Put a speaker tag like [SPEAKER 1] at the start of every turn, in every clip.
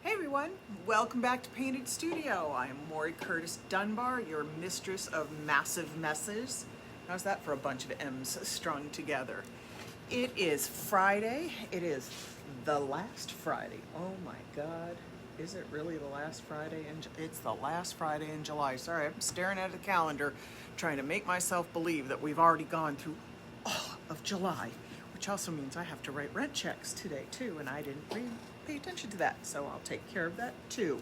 [SPEAKER 1] Hey everyone, welcome back to Painted Studio. I am Maury Curtis Dunbar, your mistress of massive messes. How's that for a bunch of M's strung together? It is Friday. It is the last Friday. Oh my God. Is it really the last Friday? It's the last Friday in July. Sorry, I'm staring at the calendar trying to make myself believe that we've already gone through all of July, which also means I have to write rent checks today too, and I didn't pay attention to that, so I'll take care of that too.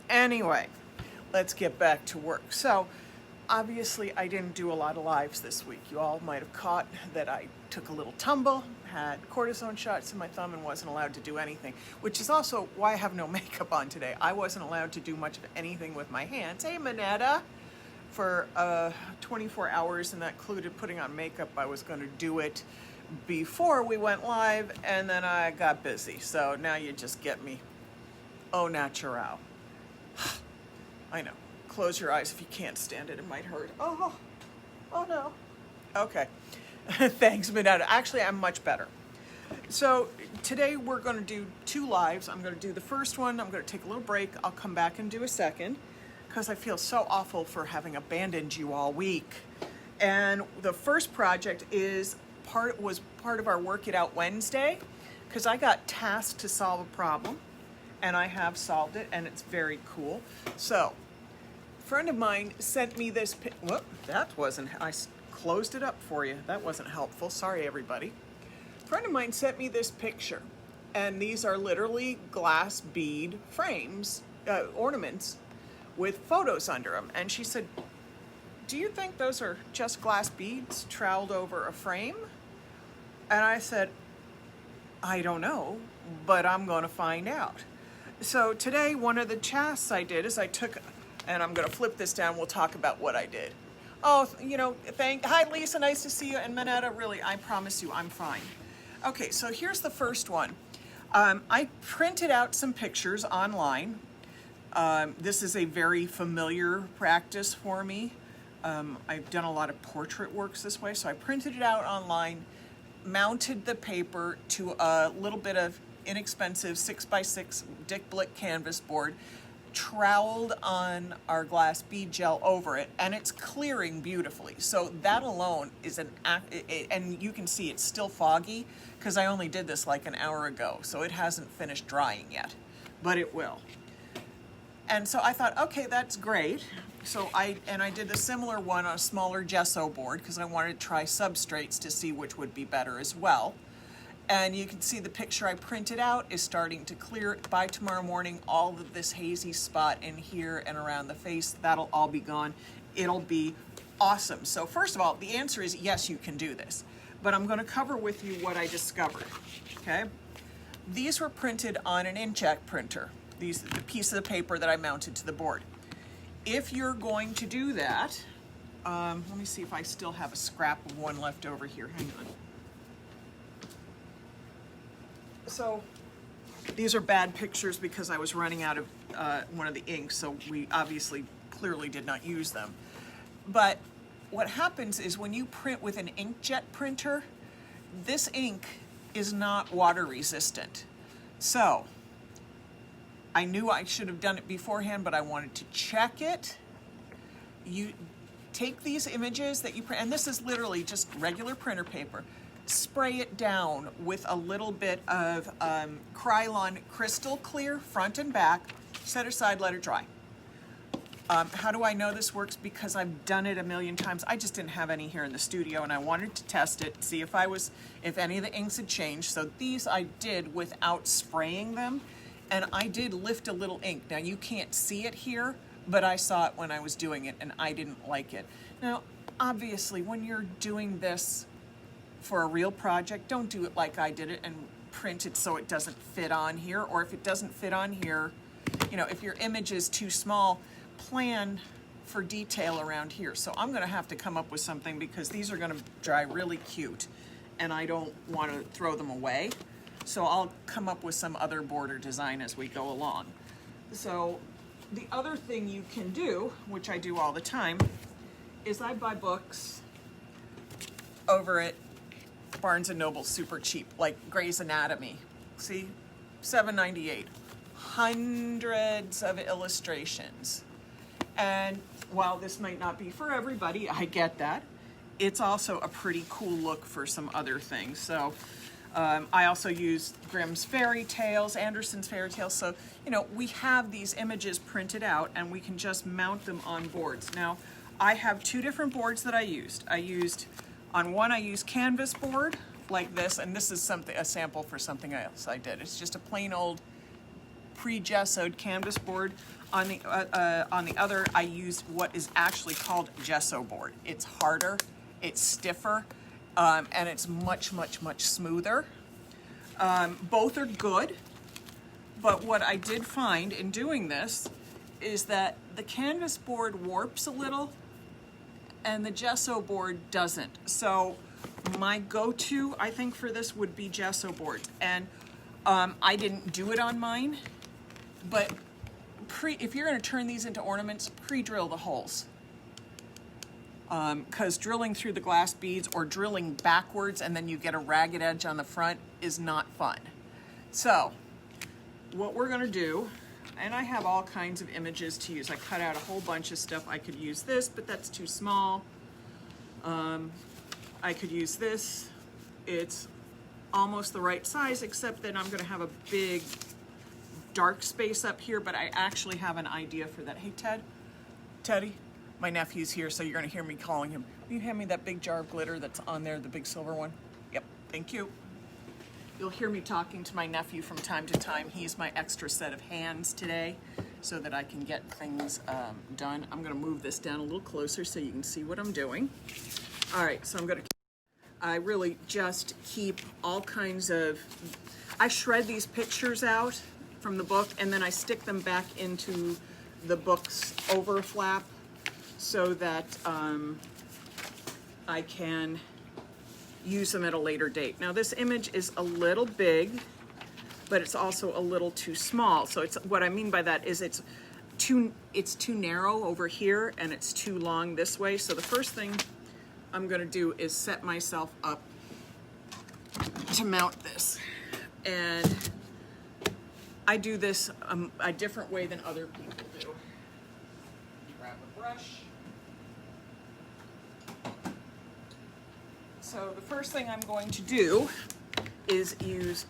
[SPEAKER 1] Anyway, let's get back to work. So obviously I didn't do a lot of lives this week. You all might have caught that I took a little tumble, had cortisone shots in my thumb, and wasn't allowed to do anything, which is also why I have no makeup on today. I wasn't allowed to do much of anything with my hands. Hey, Manetta! For 24 hours, and that included putting on makeup. I was going to do it before we went live, and then I got busy. So now you just get me au natural. I know. Close your eyes if you can't stand it. It might hurt. Oh no. Okay. Thanks, Manetta. Actually, I'm much better. So today we're going to do 2 lives. I'm going to do the first one. I'm going to take a little break. I'll come back and do a second, because I feel so awful for having abandoned you all week. And the first project was part of our Work It Out Wednesday, because I got tasked to solve a problem, and I have solved it, and it's very cool. So, a friend of mine sent me this. Whoop, that wasn't. I closed it up for you. That wasn't helpful. Sorry, everybody. A friend of mine sent me this picture, and these are literally glass bead frames, ornaments, with photos under them. And she said, "Do you think those are just glass beads troweled over a frame?" And I said, "I don't know, but I'm going to find out." So today, one of the tasks I did is I took, and I'm going to flip this down, we'll talk about what I did. Oh, hi Lisa, nice to see you. And Manetta, really, I promise you, I'm fine. Okay, so here's the first one. I printed out some pictures online. This is a very familiar practice for me. I've done a lot of portrait works this way, so I printed it out online, mounted the paper to a little bit of inexpensive 6x6 Dick Blick canvas board, troweled on our glass bead gel over it, and it's clearing beautifully. So that alone is and you can see it's still foggy because I only did this like an hour ago, so it hasn't finished drying yet, but it will. And so I thought, okay, that's great. So I did a similar one on a smaller gesso board because I wanted to try substrates to see which would be better as well. And you can see the picture I printed out is starting to clear. By tomorrow morning, all of this hazy spot in here and around the face, that'll all be gone. It'll be awesome. So first of all, the answer is yes, you can do this. But I'm going to cover with you what I discovered, okay? These were printed on an inkjet printer. These are the piece of the paper that I mounted to the board. If you're going to do that, let me see if I still have a scrap of one left over here. Hang on. So these are bad pictures because I was running out of one of the inks, so we obviously clearly did not use them. But what happens is when you print with an inkjet printer, this ink is not water resistant. So I knew I should have done it beforehand, but I wanted to check it. You take these images that you print, and this is literally just regular printer paper, spray it down with a little bit of Krylon Crystal Clear, front and back, set aside, let it dry. How do I know this works? Because I've done it a million times. I just didn't have any here in the studio, and I wanted to test it, see if any of the inks had changed. So these I did without spraying them. And I did lift a little ink. Now you can't see it here, but I saw it when I was doing it and I didn't like it. Now, obviously, when you're doing this for a real project, don't do it like I did it and print it so it doesn't fit on here. Or if it doesn't fit on here, if your image is too small, plan for detail around here. So I'm gonna have to come up with something because these are gonna dry really cute and I don't wanna throw them away. So I'll come up with some other border design as we go along. So the other thing you can do, which I do all the time, is I buy books over at Barnes & Noble super cheap, like Grey's Anatomy. See, $7.98. hundreds of illustrations. And while this might not be for everybody, I get that, it's also a pretty cool look for some other things. So I also use Grimm's Fairy Tales, Anderson's Fairy Tales. So, you know, we have these images printed out and we can just mount them on boards. Now, I have two different boards that I used. On one I used canvas board like this, and this is a sample for something else I did. It's just a plain old pre-gessoed canvas board. On the other, I used what is actually called gesso board. It's harder, it's stiffer, and it's much, much, much smoother. Both are good, but what I did find in doing this is that the canvas board warps a little and the gesso board doesn't. So my go-to, I think, for this would be gesso board. And I didn't do it on mine, but if you're going to turn these into ornaments, pre-drill the holes. Because drilling through the glass beads or drilling backwards and then you get a ragged edge on the front is not fun. So what we're going to do, and I have all kinds of images to use. I cut out a whole bunch of stuff. I could use this, but that's too small. I could use this. It's almost the right size, except that I'm going to have a big dark space up here, but I actually have an idea for that. Hey, Teddy, my nephew's here, so you're going to hear me calling him. Will you hand me that big jar of glitter that's on there, the big silver one? Yep, thank you. You'll hear me talking to my nephew from time to time. He's my extra set of hands today so that I can get things done. I'm going to move this down a little closer so you can see what I'm doing. All right, so I really just keep all kinds of, I shred these pictures out from the book and then I stick them back into the book's overflap so that I can use them at a later date. Now this image is a little big, but it's also a little too small. So it's, what I mean by that is it's too narrow over here and it's too long this way. So the first thing I'm gonna do is set myself up to mount this. And I do this a different way than other people do. Grab a brush. So the first thing I'm going to do is use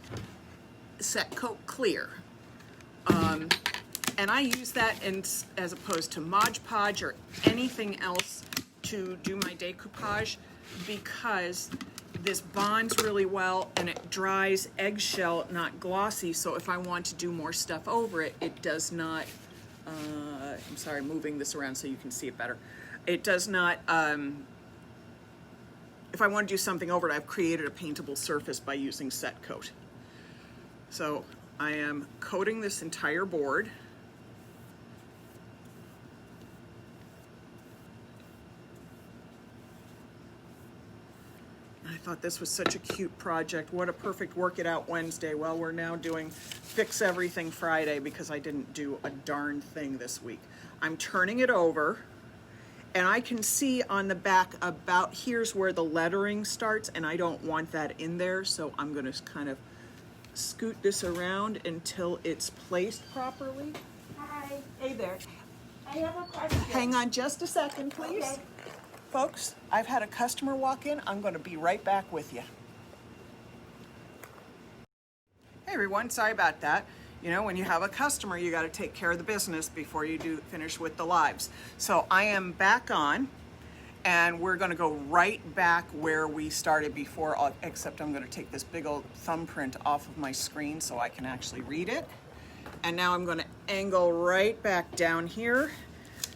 [SPEAKER 1] Set Coat Clear. And I use that as opposed to Mod Podge or anything else to do my decoupage because this bonds really well and it dries eggshell, not glossy. So if I want to do more stuff over it, it does not, I'm sorry, moving this around so you can see it better. It does not, if I want to do something over it, I've created a paintable surface by using Set Coat. So I am coating this entire board. I thought this was such a cute project. What a perfect Work It Out Wednesday. Well, we're now doing Fix Everything Friday because I didn't do a darn thing this week. I'm turning it over and I can see on the back about here's where the lettering starts and I don't want that in there. So I'm going to kind of scoot this around until it's placed properly.
[SPEAKER 2] Hi.
[SPEAKER 1] Hey there.
[SPEAKER 2] I have a question.
[SPEAKER 1] Hang on just a second, please.
[SPEAKER 2] Okay.
[SPEAKER 1] Folks, I've had a customer walk in. I'm going to be right back with you. Hey everyone, sorry about that. You know, when you have a customer, you got to take care of the business before you finish with the lives. So I am back on, and we're going to go right back where we started before, except I'm going to take this big old thumbprint off of my screen so I can actually read it. And now I'm going to angle right back down here.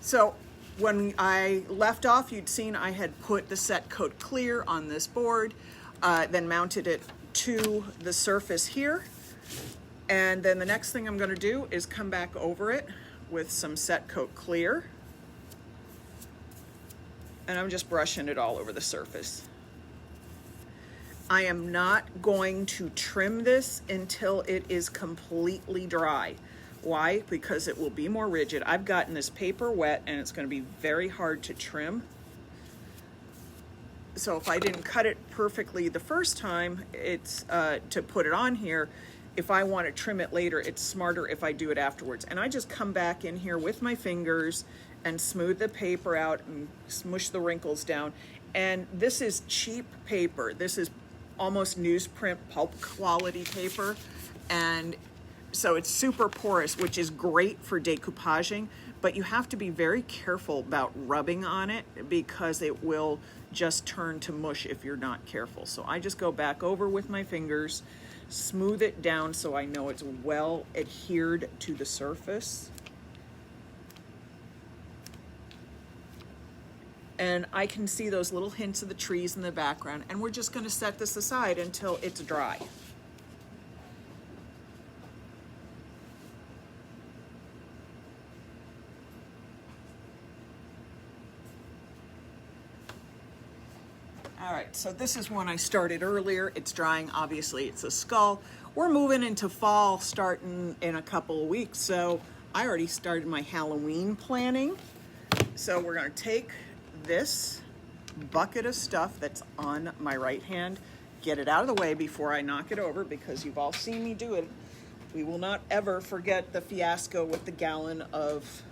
[SPEAKER 1] So when I left off, you'd seen I had put the Set Coat Clear on this board, then mounted it to the surface here. And then the next thing I'm going to do is come back over it with some Set Coat Clear. And I'm just brushing it all over the surface. I am not going to trim this until it is completely dry. Why? Because it will be more rigid. I've gotten this paper wet and it's going to be very hard to trim. So if I didn't cut it perfectly the first time, it's to put it on here, if I want to trim it later, it's smarter if I do it afterwards. And I just come back in here with my fingers and smooth the paper out and smush the wrinkles down. And this is cheap paper. This is almost newsprint pulp quality paper. And so it's super porous, which is great for decoupaging, but you have to be very careful about rubbing on it because it will just turn to mush if you're not careful. So I just go back over with my fingers, smooth it down so I know it's well adhered to the surface. And I can see those little hints of the trees in the background, and we're just going to set this aside until it's dry. All right, so this is one I started earlier. It's drying, obviously it's a skull. We're moving into fall starting in a couple of weeks, so I already started my Halloween planning. So we're gonna take this bucket of stuff that's on my right hand, get it out of the way before I knock it over, because you've all seen me do it. We will not ever forget the fiasco with the gallon of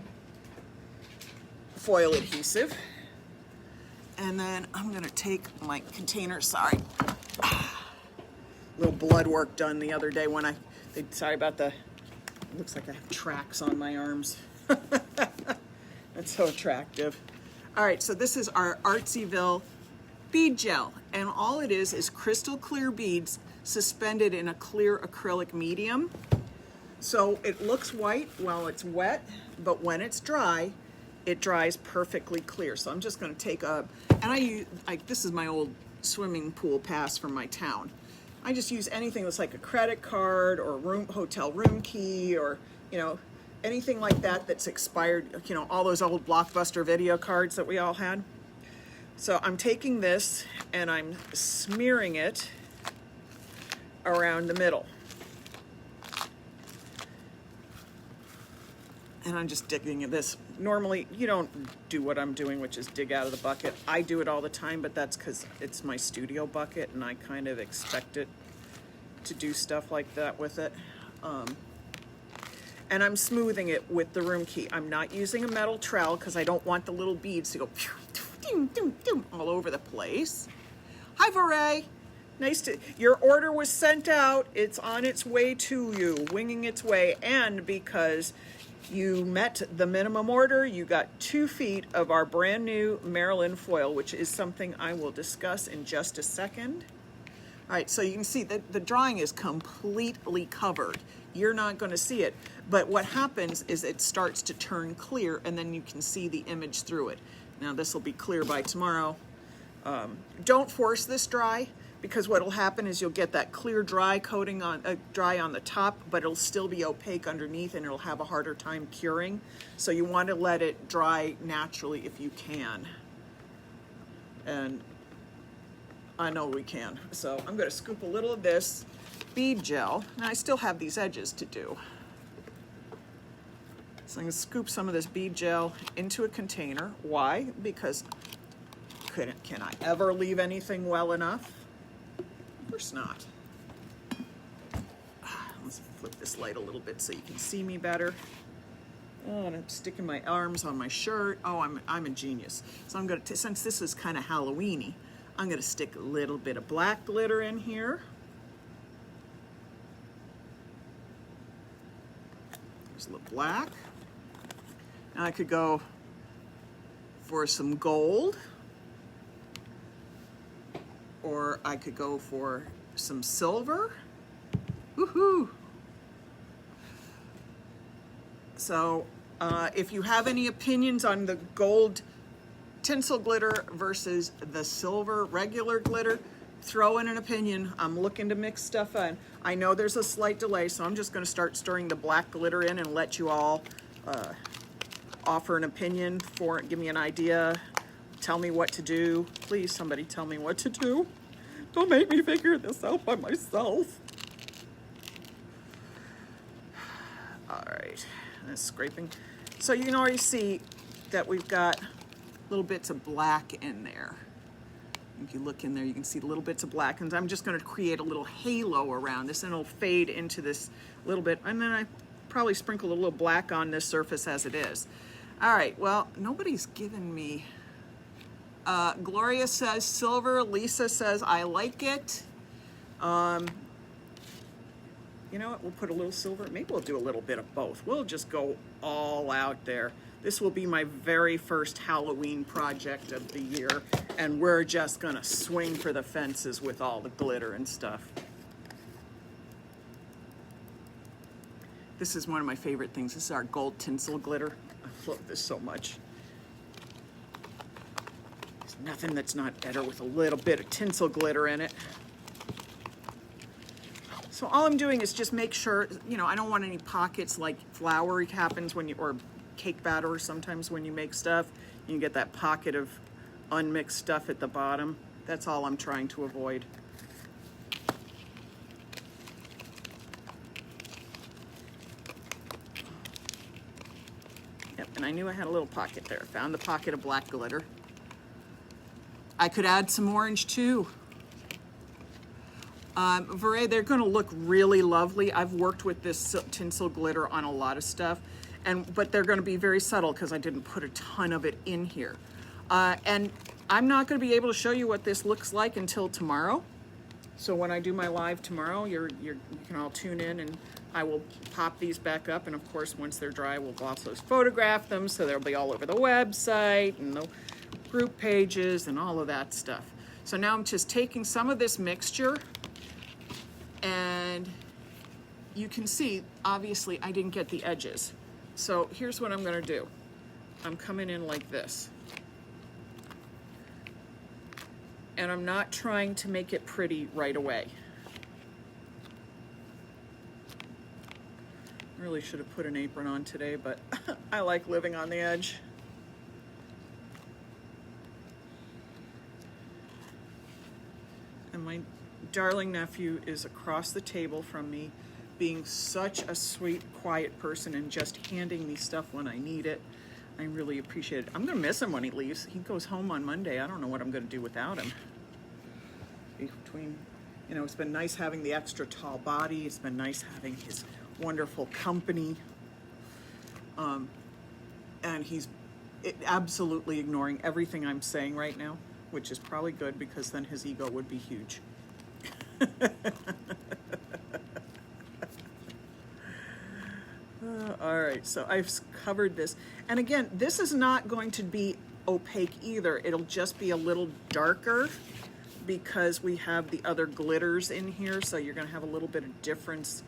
[SPEAKER 1] foil adhesive. And then I'm gonna take my container, sorry. Little blood work done the other day when sorry about it looks like I have tracks on my arms. That's so attractive. All right, so this is our Artsyville bead gel, and all it is crystal clear beads suspended in a clear acrylic medium. So it looks white while it's wet, but when it's dry, it dries perfectly clear. So I'm just gonna take this is my old swimming pool pass from my town. I just use anything that's like a credit card or hotel room key, or, you know, anything like that that's expired, you know, all those old Blockbuster video cards that we all had. So I'm taking this and I'm smearing it around the middle. And I'm just digging at this. Normally, you don't do what I'm doing, which is dig out of the bucket. I do it all the time, but that's because it's my studio bucket and I kind of expect it to do stuff like that with it. And I'm smoothing it with the room key. I'm not using a metal trowel because I don't want the little beads to go all over the place. Hi, Varay. Your order was sent out. It's on its way to you, winging its way. And because you met the minimum order, you got 2 feet of our brand new Maryland foil, which is something I will discuss in just a second. All right, so you can see that the drawing is completely covered. You're not going to see it, but what happens is it starts to turn clear, and then you can see the image through it. Now this will be clear by tomorrow. Don't force this dry, because what will happen is you'll get that clear dry coating dry on the top, but it'll still be opaque underneath and it'll have a harder time curing. So you want to let it dry naturally if you can. And I know we can. So I'm going to scoop a little of this bead gel, and I still have these edges to do. So I'm going to scoop some of this bead gel into a container. Why? Because can I ever leave anything well enough? Of course not. Let's flip this light a little bit so you can see me better. Oh, and I'm sticking my arms on my shirt. Oh, I'm a genius. So I'm gonna, since this is kind of Halloween-y, I'm gonna stick a little bit of black glitter in here. There's a little black. Now I could go for some gold, or I could go for some silver. Woohoo! So if you have any opinions on the gold tinsel glitter versus the silver regular glitter, throw in an opinion. I'm looking to mix stuff in. I know there's a slight delay, so I'm just going to start stirring the black glitter in and let you all offer an opinion for it. Give me an idea. Tell me what to do. Please, somebody tell me what to do. Don't make me figure this out by myself. All right, that's scraping. So you can already see that we've got little bits of black in there. If you look in there, you can see little bits of black, and I'm just going to create a little halo around this, and it'll fade into this little bit, and then I probably sprinkled a little black on this surface as it is. All right, well, nobody's given me, Gloria says silver, Lisa says I like it. You know what, we'll put a little silver, maybe we'll do a little bit of both. We'll just go all out there. This will be my very first Halloween project of the year, and we're just gonna swing for the fences with all the glitter and stuff. This is one of my favorite things. This is our gold tinsel glitter. I love this so much. There's nothing that's not better with a little bit of tinsel glitter in it. So all I'm doing is just make sure, you know, I don't want any pockets like floury happens when you, or cake batter sometimes when you make stuff. You can get that pocket of unmixed stuff at the bottom. That's all I'm trying to avoid. Yep, and I knew I had a little pocket there. Found the pocket of black glitter. I could add some orange too. They're going to look really lovely. I've worked with this tinsel glitter on a lot of stuff, but they're going to be very subtle because I didn't put a ton of it in here. And I'm not going to be able to show you what this looks like until tomorrow. So when I do my live tomorrow, you can all tune in, and I will pop these back up. And of course, once they're dry, we'll also photograph them, so they'll be all over the website and the group pages and all of that stuff. So now I'm just taking some of this mixture, and you can see, obviously, I didn't get the edges. So here's what I'm gonna do. I'm coming in like this. And I'm not trying to make it pretty right away. I really should have put an apron on today, but I like living on the edge. And my darling nephew is across the table from me, being such a sweet, quiet person and just handing me stuff when I need it. I really appreciate it. I'm gonna miss him when he leaves. He goes home on Monday. I don't know what I'm gonna do without him. Between, you know, it's been nice having the extra tall body. It's been nice having his wonderful company. And he's absolutely ignoring everything I'm saying right now, which is probably good because then his ego would be huge. All right, so I've covered this. And again, this is not going to be opaque either. It'll just be a little darker because we have the other glitters in here, so you're gonna have a little bit of difference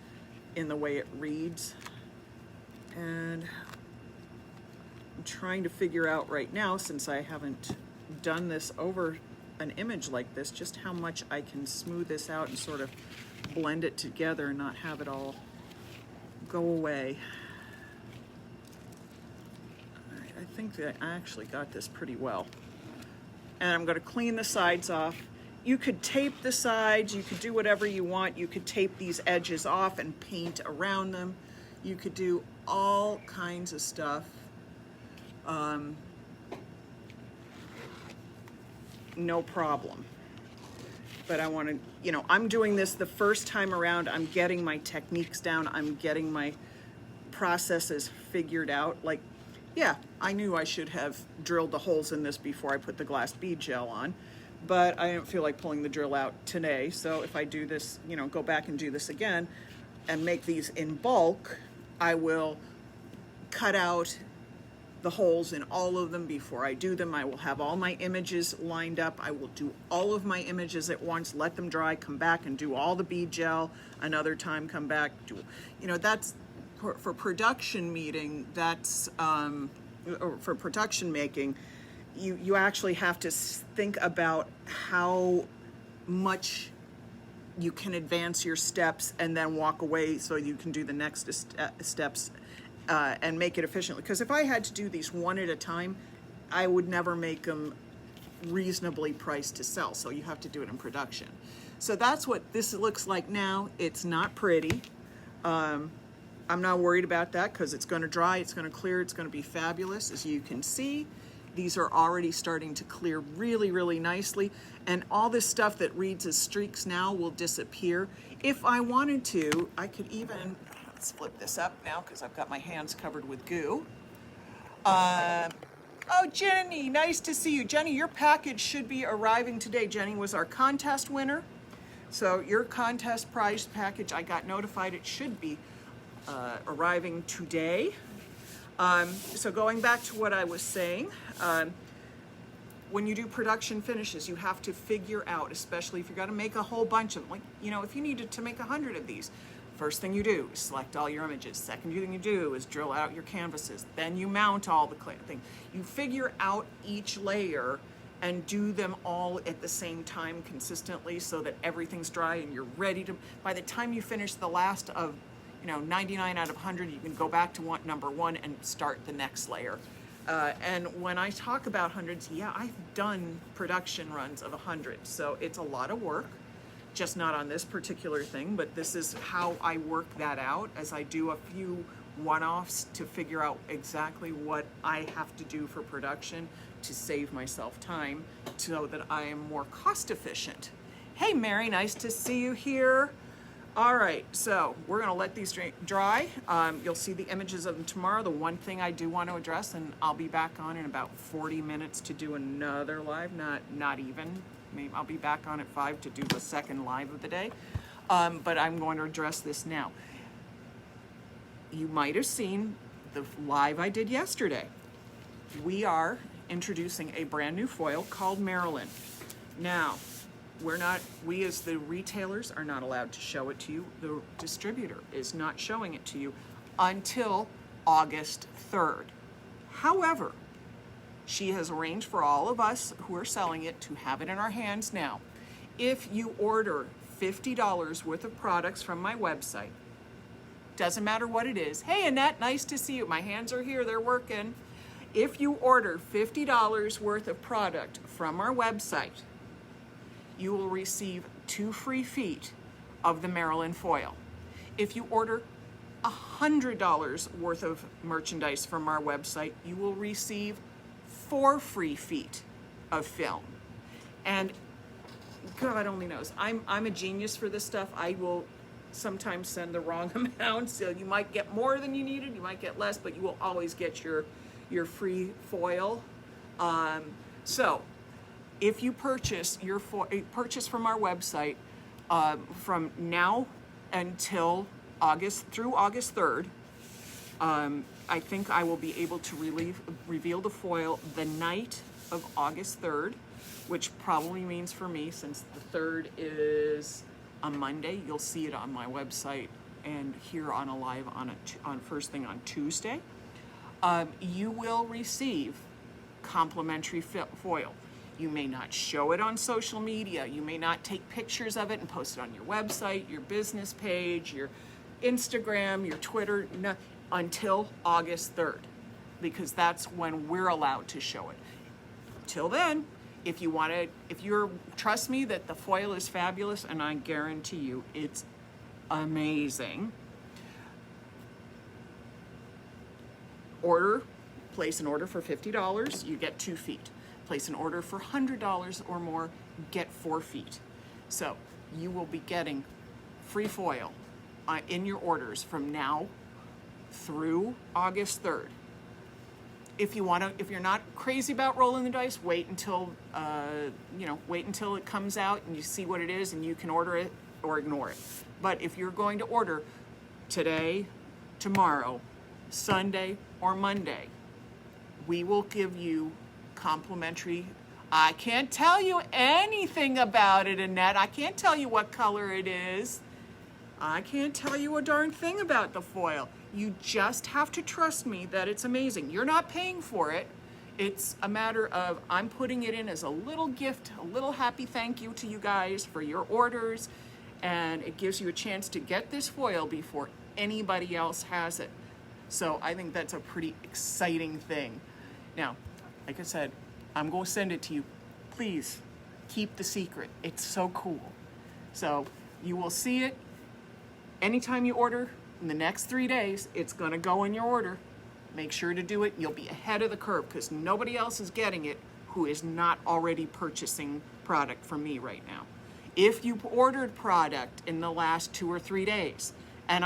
[SPEAKER 1] in the way it reads. And I'm trying to figure out right now, since I haven't done this over an image like this, just how much I can smooth this out and sort of blend it together and not have it all go away. All right, I think that I actually got this pretty well. And I'm gonna clean the sides off. You could tape the sides, you could do whatever you want. You could tape these edges off and paint around them. You could do all kinds of stuff. No problem. But I want to, you know, I'm doing this the first time around. I'm getting my techniques down. I'm getting my processes figured out. Like, yeah, I knew I should have drilled the holes in this before I put the glass bead gel on, but I didn't feel like pulling the drill out today. So if I do this, you know, go back and do this again and make these in bulk, I will cut out the holes in all of them before I do them. I will have all my images lined up. I will do all of my images at once, let them dry, come back and do all the bead gel, another time come back, do, you know, that's for production meeting, that's, or for production making, you actually have to think about how much you can advance your steps and then walk away so you can do the next steps and make it efficiently. Because if I had to do these one at a time, I would never make them reasonably priced to sell. So you have to do it in production. So that's what this looks like now. It's not pretty. I'm not worried about that because it's going to dry, it's going to clear, it's going to be fabulous. As you can see, These are already starting to clear really, really nicely. And all this stuff that reads as streaks now will disappear. If I wanted to, I could even, let's flip this up now because I've got my hands covered with goo. Oh, Jenny, nice to see you. Jenny, your package should be arriving today. Jenny was our contest winner. So your contest prize package, I got notified it should be arriving today. So going back to what I was saying, when you do production finishes, you have to figure out, especially if you're going to make a whole bunch of them, like, you know, if you needed to make 100 of these, first thing you do is select all your images. Second thing you do is drill out your canvases. Then you mount all the thing. You figure out each layer and do them all at the same time consistently so that everything's dry and you're ready to, by the time you finish the last of, 99 out of 100, you can go back to number 1 and start the next layer. And when I talk about hundreds, yeah, I've done production runs of 100, so it's a lot of work, just not on this particular thing, but this is how I work that out as I do a few one-offs to figure out exactly what I have to do for production to save myself time so that I am more cost efficient. Hey Mary, nice to see you here. All right, so we're gonna let these dry. You'll see the images of them tomorrow. The one thing I do want to address, and I'll be back on in about 40 minutes to do another live, not even. Maybe I'll be back on at 5 to do the second live of the day. But I'm going to address this now. You might have seen the live I did yesterday. We are introducing a brand new foil called Marilyn. Now, we as the retailers are not allowed to show it to you. The distributor is not showing it to you until August 3rd. However, she has arranged for all of us who are selling it to have it in our hands now. If you order $50 worth of products from my website, doesn't matter what it is. Hey Annette, nice to see you. My hands are here, they're working. If you order $50 worth of product from our website, you will receive 2 free feet of the Marilyn foil. If you order $100 worth of merchandise from our website, you will receive 4 free feet of film. And God only knows, I'm a genius for this stuff. I will sometimes send the wrong amount, so you might get more than you needed, you might get less, but you will always get your free foil. So if you purchase purchase from our website from now until through August 3rd, I think I will be able to reveal the foil the night of August 3rd, which probably means for me, since the 3rd is a Monday, you'll see it on my website and here on a live on first thing on Tuesday. You will receive complimentary foil. You may not show it on social media. You may not take pictures of it and post it on your website, your business page, your Instagram, your Twitter, until August 3rd, because that's when we're allowed to show it. Till then, if you're, trust me that the foil is fabulous, and I guarantee you it's amazing. Place an order for $50, you get 2 feet. Place an order for $100 or more, get 4 feet. So you will be getting free foil in your orders from now through August 3rd. If you're not crazy about rolling the dice, wait until it comes out and you see what it is and you can order it or ignore it. But if you're going to order today, tomorrow, Sunday, or Monday, we will give you complimentary. I can't tell you anything about it, Annette. I can't tell you what color it is. I can't tell you a darn thing about the foil. You just have to trust me that it's amazing. You're not paying for it. It's a matter of I'm putting it in as a little gift, a little happy thank you to you guys for your orders, and it gives you a chance to get this foil before anybody else has it. So I think that's a pretty exciting thing. Now, like I said, I'm going to send it to you. Please keep the secret. It's so cool. So you will see it anytime you order in the next 3 days. It's going to go in your order. Make sure to do it. You'll be ahead of the curve because nobody else is getting it who is not already purchasing product from me right now. If you ordered product in the last 2 or 3 days and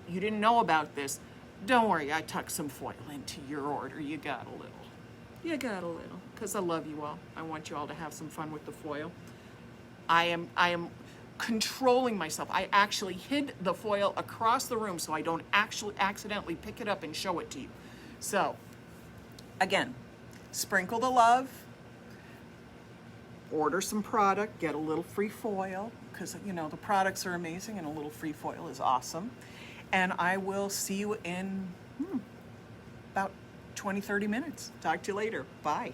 [SPEAKER 1] you didn't know about this, don't worry, I tucked some foil into your order. You got a little. You got a little, because I love you all. I want you all to have some fun with the foil. I am controlling myself. I actually hid the foil across the room so I don't actually accidentally pick it up and show it to you. So, again, sprinkle the love, order some product, get a little free foil, because you know the products are amazing and a little free foil is awesome. And I will see you in about 20-30 minutes. Talk to you later. Bye.